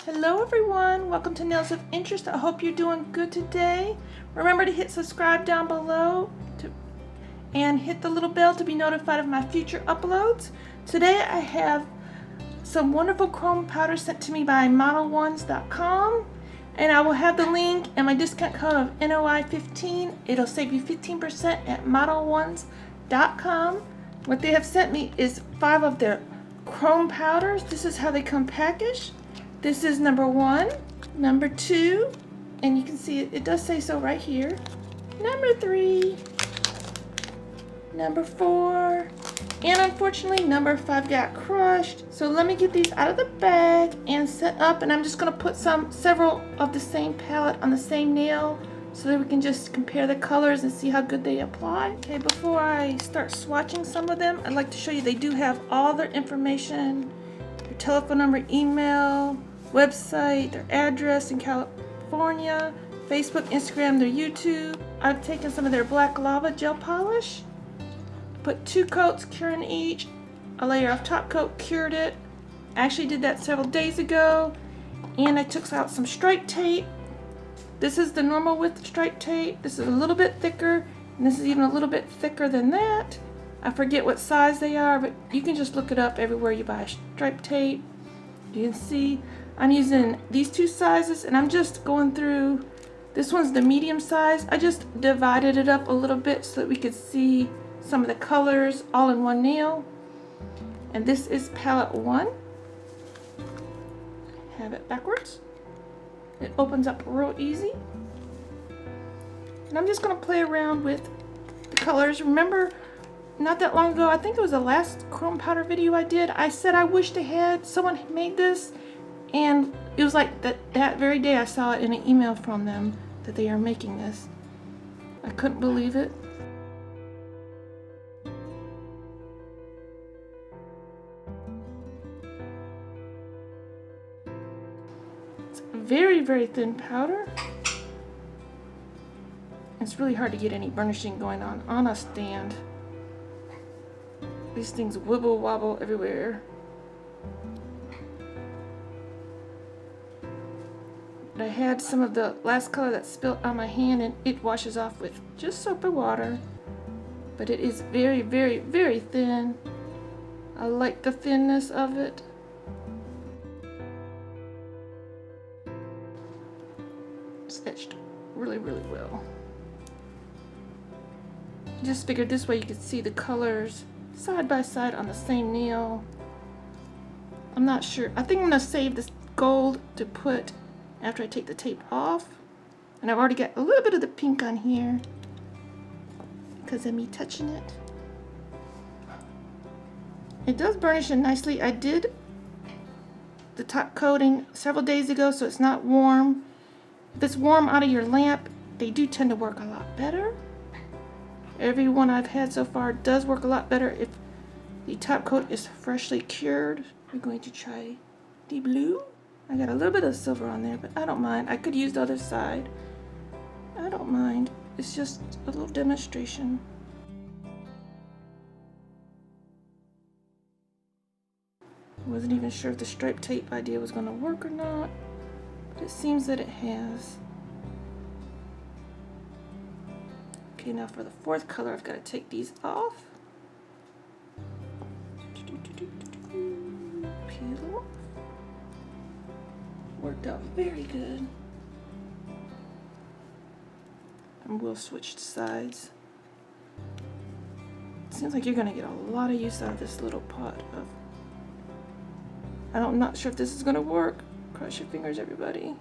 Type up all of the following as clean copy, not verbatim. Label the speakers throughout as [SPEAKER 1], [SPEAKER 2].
[SPEAKER 1] Hello everyone, welcome to Nails of Interest. I hope you're doing good today. Remember to hit subscribe down below and hit the little bell to be notified of my future uploads. Today I have some wonderful chrome powder sent to me by Modelones.com, and I will have the link and my discount code of NOI15. It'll save you 15% at Modelones.com. What they have sent me is 5 of their chrome powders. This is how they come packaged. This is number 1, number 2, and you can see it does say so right here. Number 3, number 4, and unfortunately number 5 got crushed. So let me get these out of the bag and set up, and I'm just gonna put several of the same palette on the same nail so that we can just compare the colors and see how good they apply. Okay, before I start swatching some of them, I'd like to show you they do have all their information, their telephone number, email, website, their address in California, Facebook, Instagram, their YouTube. I've taken some of their black lava gel polish, put 2 coats, curing each, a layer of top coat, cured it. I actually did that several days ago, and I took out some stripe tape. This is the normal width stripe tape. This is a little bit thicker, and this is even a little bit thicker than that. I forget what size they are, but you can just look it up everywhere you buy stripe tape. You can see I'm using these 2 sizes, and I'm just going through. This one's the medium size. I just divided it up a little bit so that we could see some of the colors all in one nail. And this is palette 1. Have it backwards. It opens up real easy. And I'm just going to play around with the colors. Remember, not that long ago, I think it was the last chrome powder video I did, I said I wished I had someone made this, and it was like that very day I saw it in an email from them that they are making this. I couldn't believe it. It's very, very thin powder. It's really hard to get any burnishing going on a stand. These things wibble wobble everywhere. But I had some of the last color that spilled on my hand, and it washes off with just soap and water. But it is very, very, very thin. I like the thinness of it. It's etched really, really well. Just figured this way you could see the colors side by side on the same nail. I'm not sure. I think I'm going to save this gold to put after I take the tape off. And I've already got a little bit of the pink on here because of me touching it. It does burnish in nicely. I did the top coating several days ago, so it's not warm. If it's warm out of your lamp, they do tend to work a lot better. Every one I've had so far does work a lot better if the top coat is freshly cured. We're going to try the blue. I got a little bit of silver on there, but I don't mind. I could use the other side. I don't mind. It's just a little demonstration. I wasn't even sure if the stripe tape idea was going to work or not, but it seems that it has. Okay, now for the 4th color, I've got to take these off. Peel off. Worked out very good. And we'll switch sides. Seems like you're gonna get a lot of use out of this little pot of. I'm not sure if this is gonna work. Cross your fingers, everybody.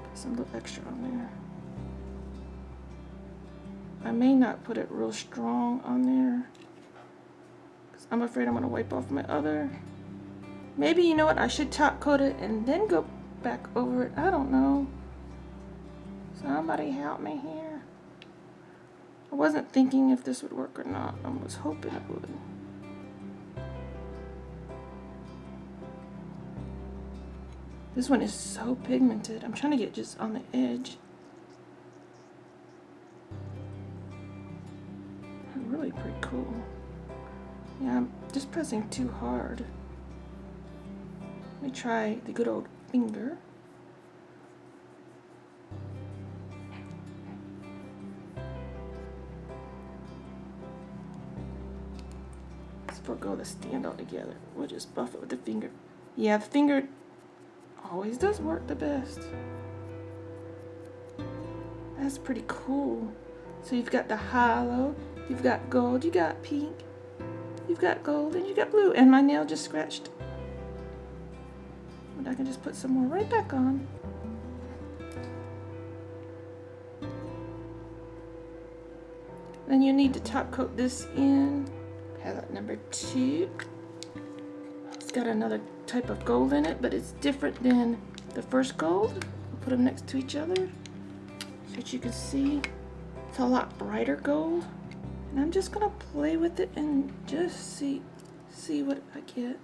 [SPEAKER 1] Put some little extra on there. I may not put it real strong on there, because I'm afraid I'm going to wipe off my other. Maybe, you know what, I should top coat it and then go back over it. I don't know. Somebody help me here. I wasn't thinking if this would work or not. I was hoping it would. This one is so pigmented. I'm trying to get just on the edge. Really pretty cool. Yeah, I'm just pressing too hard. Let me try the good old finger. Let's forego the stand altogether. We'll just buff it with the finger. Yeah, the finger always does work the best. That's pretty cool. So you've got the hollow, you've got gold, you got pink, you've got gold, and you got blue. And my nail just scratched. But I can just put some more right back on. Then you need to top coat this in. Palette number 2. It's got another type of gold in it, but it's different than the first gold. I'll put them next to each other so that you can see. It's a lot brighter gold. And I'm just gonna play with it and just see what I get.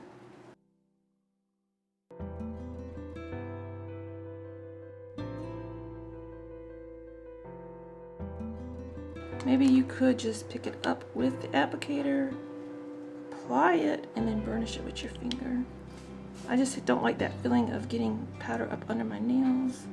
[SPEAKER 1] Maybe you could just pick it up with the applicator, apply it, and then burnish it with your finger. I just don't like that feeling of getting powder up under my nails.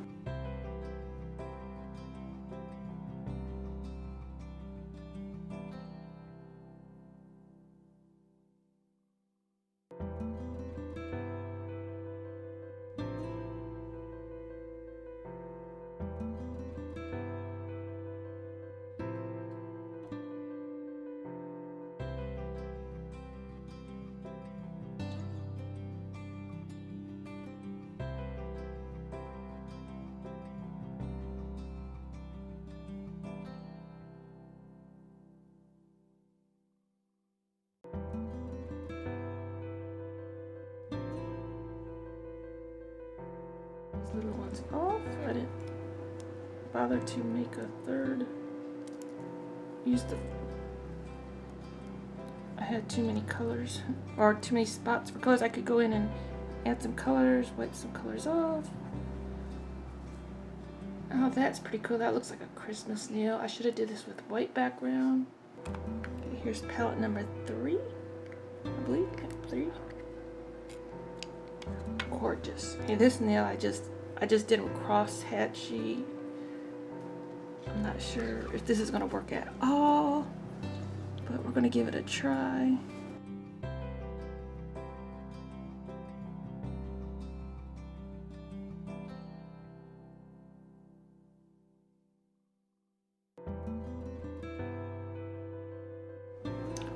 [SPEAKER 1] Little ones off. I didn't bother to make a third. I had too many colors, or too many spots for colors. I could go in and add some colors, wipe some colors off. Oh, that's pretty cool. That looks like a Christmas nail. I should have did this with white background. Okay, here's palette number 3, I believe. 3. Gorgeous. Hey, this nail I just did a cross hatchy. I'm not sure if this is gonna work at all, but we're gonna give it a try.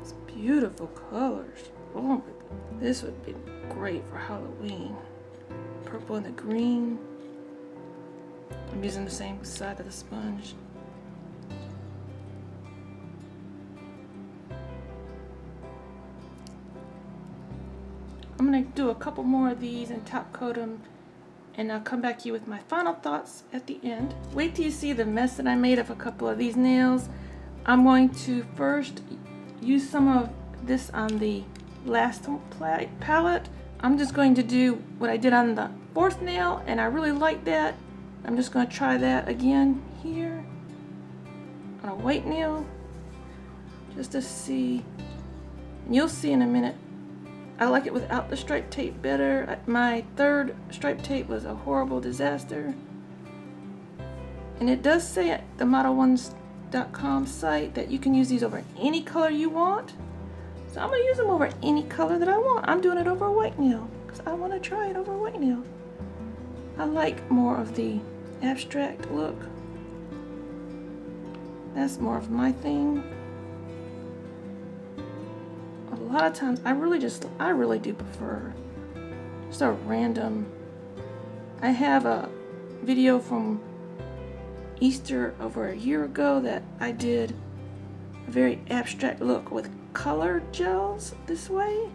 [SPEAKER 1] It's beautiful colors. Oh my God. This would be great for Halloween. Purple and the green. I'm using the same side of the sponge. I'm gonna do a couple more of these and top coat them, and I'll come back to you with my final thoughts at the end. Wait till you see the mess that I made of a couple of these nails. I'm going to first use some of this on the last palette. I'm just going to do what I did on the 4th nail, and I really like that. I'm just going to try that again here on a white nail just to see. And you'll see in a minute. I like it without the striped tape better. My 3rd striped tape was a horrible disaster. And it does say at the Modelones.com site that you can use these over any color you want. So I'm going to use them over any color that I want. I'm doing it over a white nail because I want to try it over a white nail. I like more of the abstract look. That's more of my thing. A lot of times I really do prefer just a random. I have a video from Easter over a year ago that I did a very abstract look with color gels this way,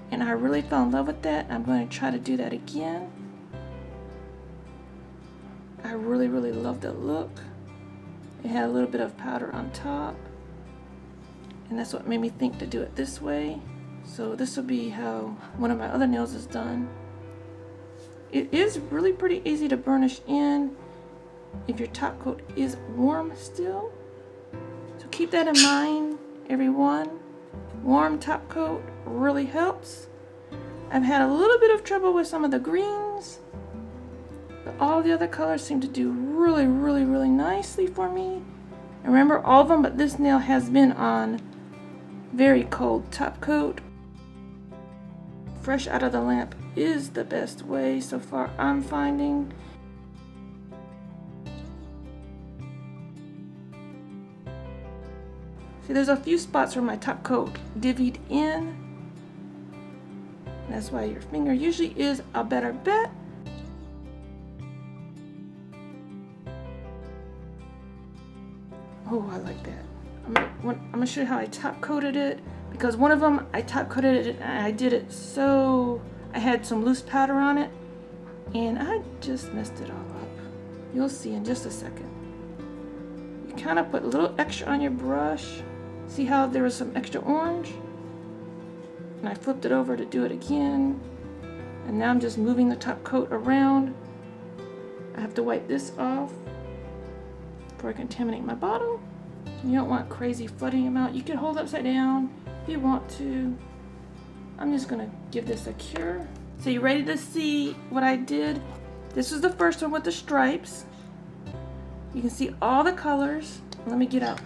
[SPEAKER 1] and I really fell in love with that. I'm going to try to do that again. I really love that look. It had a little bit of powder on top, and that's what made me think to do it this way. So this will be how one of my other nails is done. It is really pretty easy to burnish in if your top coat is warm still. So keep that in mind, everyone. Warm top coat really helps. I've had a little bit of trouble with some of the greens, but all the other colors seem to do really, really, really nicely for me. And remember, all of them but this nail has been on very cold top coat. Fresh out of the lamp is the best way so far, I'm finding. See, there's a few spots where my top coat divvied in. That's why your finger usually is a better bet. Oh, I like that. I'm gonna show you how I top coated it, because one of them I top coated it and I did it so I had some loose powder on it and I just messed it all up. You'll see in just a second. You kind of put a little extra on your brush. See how there was some extra orange? And I flipped it over to do it again. And now I'm just moving the top coat around. I have to wipe this off before I contaminate my bottle. You don't want crazy flooding amount. You can hold upside down if you want to. I'm just gonna give this a cure. So you ready to see what I did? This was the first one with the stripes. You can see all the colors. Let me get out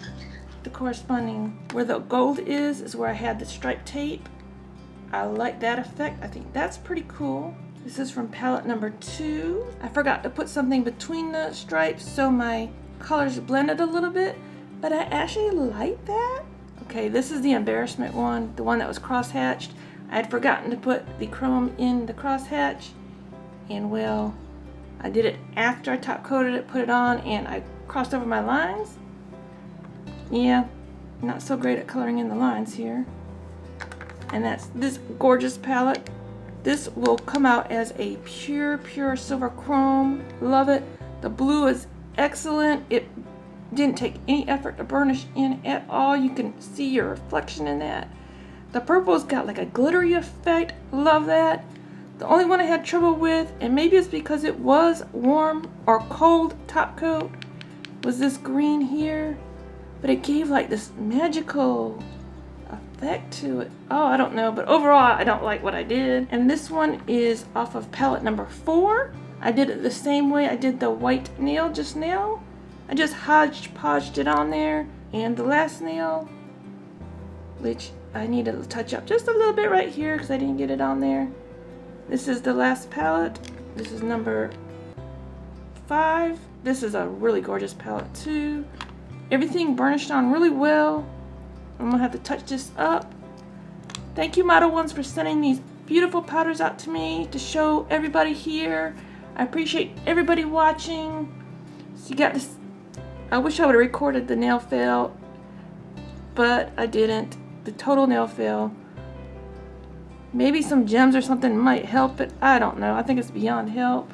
[SPEAKER 1] the corresponding, where the gold is where I had the stripe tape. I like that effect. I think that's pretty cool. This is from palette number 2. I forgot to put something between the stripes so my colors blended a little bit, but I actually like that. Okay, this is the embarrassment one, the one that was cross-hatched. I had forgotten to put the chrome in the crosshatch, and well, I did it after I top coated it, put it on, and I crossed over my lines. Yeah, not so great at coloring in the lines here. And that's this gorgeous palette. This will come out as a pure silver chrome. Love it. The blue is excellent. It didn't take any effort to burnish in at all. You can see your reflection in that. The purple's got like a glittery effect. Love that. The only one I had trouble with, and maybe it's because it was warm or cold top coat, was this green here. But it gave like this magical effect to it. Oh, I don't know, but overall I don't like what I did. And this one is off of palette number 4. I did it the same way I did the white nail just now. I just hodgepodged it on there. And the last nail, which I need to touch up just a little bit right here because I didn't get it on there. This is the last palette. This is number 5. This is a really gorgeous palette too. Everything burnished on really well. I'm gonna have to touch this up. Thank you, Modelones, for sending these beautiful powders out to me to show everybody here. I appreciate everybody watching. So you got this. I wish I would have recorded the nail fail, but I didn't. The total nail fail. Maybe some gems or something might help it. I don't know. I think it's beyond help.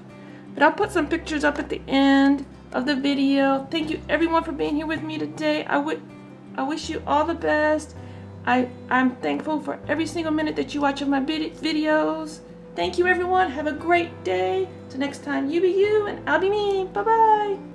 [SPEAKER 1] But I'll put some pictures up at the end of the video. Thank you everyone for being here with me today. I wish you all the best. I'm thankful for every single minute that you watch of my videos. Thank you everyone. Have a great day. Till next time, you be you and I'll be me. Bye bye.